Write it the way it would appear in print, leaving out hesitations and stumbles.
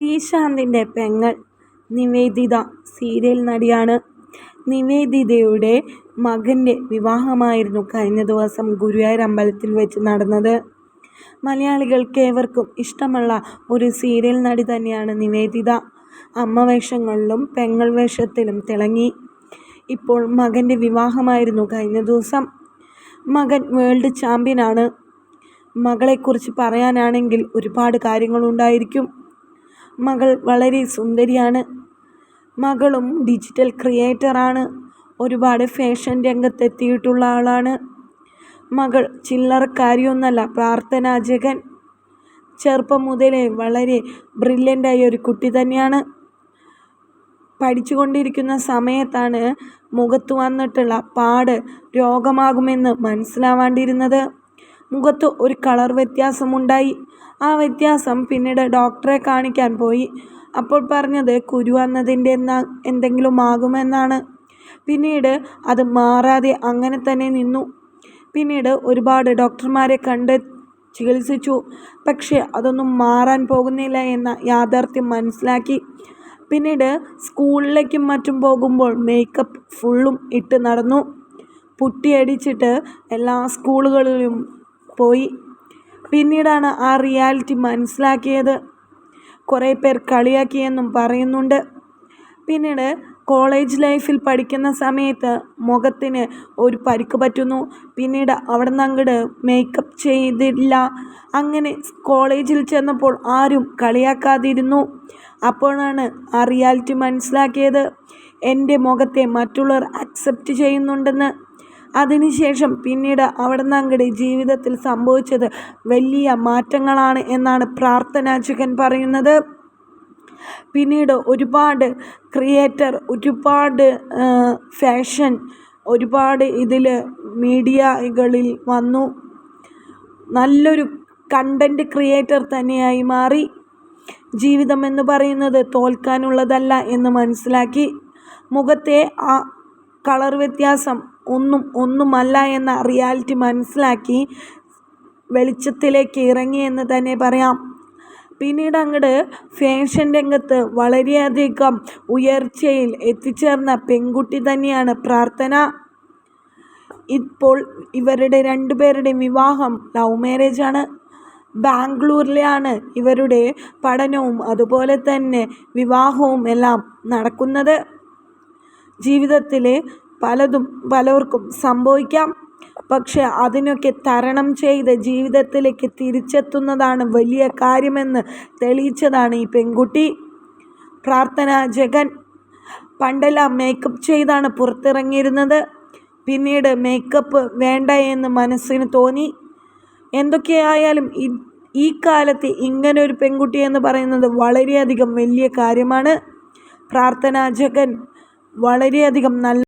ശ്രീശാന്തിൻ്റെ പെങ്ങൾ നിവേദിത സീരിയൽ നടിയാണ്. നിവേദിതയുടെ മകൻ്റെ വിവാഹമായിരുന്നു കഴിഞ്ഞ ദിവസം ഗുരുവായൂർ അമ്പലത്തിൽ വെച്ച് നടന്നത്. മലയാളികൾക്കേവർക്കും ഇഷ്ടമുള്ള ഒരു സീരിയൽ നടി തന്നെയാണ് നിവേദിത. അമ്മ വേഷങ്ങളിലും പെങ്ങൾ വേഷത്തിലും തിളങ്ങി. ഇപ്പോൾ മകൻ്റെ വിവാഹമായിരുന്നു കഴിഞ്ഞ ദിവസം. മകൻ വേൾഡ് ചാമ്പ്യനാണ്. മകളെക്കുറിച്ച് പറയാനാണെങ്കിൽ ഒരുപാട് കാര്യങ്ങളുണ്ടായിരിക്കും. മകൾ വളരെ സുന്ദരിയാണ്. മകളും ഡിജിറ്റൽ ക്രിയേറ്ററാണ്. ഒരുപാട് ഫാഷൻ രംഗത്തെത്തിയിട്ടുള്ള ആളാണ്. മകൾ ചില്ലറക്കാരിയൊന്നല്ല, പ്രാർത്ഥനാ ജഗൻ. ചെറുപ്പം മുതലേ വളരെ ബ്രില്യൻ്റായ ഒരു കുട്ടി തന്നെയാണ്. പഠിച്ചുകൊണ്ടിരിക്കുന്ന സമയത്താണ് മുഖത്ത് വന്നിട്ടുള്ള പാട് രോഗമാകുമെന്ന് മനസ്സിലാവാണ്ടിരുന്നത്. മുഖത്ത് ഒരു കളർ വ്യത്യാസമുണ്ടായി. ആ വ്യത്യാസം പിന്നീട് ഡോക്ടറെ കാണിക്കാൻ പോയി. അപ്പോൾ പറഞ്ഞത് കുരു വന്നതിൻ്റെ എന്തെങ്കിലും ആകുമെന്നാണ്. പിന്നീട് അത് മാറാതെ അങ്ങനെ തന്നെ നിന്നു. പിന്നീട് ഒരുപാട് ഡോക്ടർമാരെ കണ്ട് ചികിത്സിച്ചു. പക്ഷേ അതൊന്നും മാറാൻ പോകുന്നില്ല എന്ന യാഥാർത്ഥ്യം മനസ്സിലാക്കി. പിന്നീട് സ്കൂളിലേക്കും മറ്റും പോകുമ്പോൾ മേക്കപ്പ് ഫുള്ളും ഇട്ട് നടന്നു. പുട്ടിയടിച്ചിട്ട് എല്ലാ സ്കൂളുകളിലും പോയി. പിന്നീടാണ് ആ റിയാലിറ്റി മനസ്സിലാക്കിയത്. കുറേ പേർ കളിയാക്കിയെന്നും പറയുന്നുണ്ട്. പിന്നീട് കോളേജ് ലൈഫിൽ പഠിക്കുന്ന സമയത്ത് മുഖത്തിന് ഒരു പരിക്ക് പറ്റുന്നു. പിന്നീട് അവിടെ നിന്ന് അങ്ങോട്ട് മേക്കപ്പ് ചെയ്തില്ല. അങ്ങനെ കോളേജിൽ ചെന്നപ്പോൾ ആരും കളിയാക്കാതിരുന്നു. അപ്പോഴാണ് ആ റിയാലിറ്റി മനസ്സിലാക്കിയത്. എൻ്റെ മുഖത്തെ മറ്റുള്ളവർ അക്സെപ്റ്റ് ചെയ്യുന്നുണ്ടെന്ന്. അതിനുശേഷം പിന്നീട് അവിടെ നിന്ന് അങ്ങോട്ട് ജീവിതത്തിൽ സംഭവിച്ചത് വലിയ മാറ്റങ്ങളാണ് എന്നാണ് പ്രാർത്ഥനാ ജഗൻ പറയുന്നത്. പിന്നീട് ഒരുപാട് ക്രിയേറ്റർ, ഒരുപാട് ഫാഷൻ, ഒരുപാട് ഇതിൽ മീഡിയകളിൽ വന്നു. നല്ലൊരു കണ്ടൻറ് ക്രിയേറ്റർ തന്നെയായി മാറി. ജീവിതം എന്ന് പറയുന്നത് തോൽക്കാനുള്ളതല്ല എന്ന് മനസ്സിലാക്കി. മുഖത്തെ ആ കളർ വ്യത്യാസം ഒന്നുമല്ല എന്ന റിയാലിറ്റി മനസ്സിലാക്കി വെളിച്ചത്തിലേക്ക് ഇറങ്ങി എന്ന് തന്നെ പറയാം. പിന്നീട് അങ്ങോട്ട് ഫാഷൻ രംഗത്ത് വളരെയധികം ഉയർച്ചയിൽ എത്തിച്ചേർന്ന പെൺകുട്ടി തന്നെയാണ് പ്രാർത്ഥന. ഇപ്പോൾ ഇവരുടെ രണ്ടുപേരുടെയും വിവാഹം ലവ് മാരേജാണ്. ബാംഗ്ലൂരിലാണ് ഇവരുടെ പഠനവും അതുപോലെ തന്നെ വിവാഹവും എല്ലാം നടക്കുന്നത്. ജീവിതത്തിൽ പലർക്കും സംഭവിക്കാം. പക്ഷെ അതിനൊക്കെ തരണം ചെയ്ത് ജീവിതത്തിലേക്ക് തിരിച്ചെത്തുന്നതാണ് വലിയ കാര്യമെന്ന് തെളിയിച്ചതാണ് ഈ പെൺകുട്ടി പ്രാർത്ഥനാ ജഗൻ. പണ്ടെല്ലാം മേക്കപ്പ് ചെയ്താണ് പുറത്തിറങ്ങിയിരുന്നത്. പിന്നീട് മേക്കപ്പ് വേണ്ട എന്ന് മനസ്സിന് തോന്നി. എന്തൊക്കെയായാലും ഈ കാലത്ത് ഇങ്ങനെ ഒരു പെൺകുട്ടി എന്ന് പറയുന്നത് വളരെയധികം വലിയ കാര്യമാണ്. പ്രാർത്ഥനാ ജഗൻ വളരെയധികം നല്ല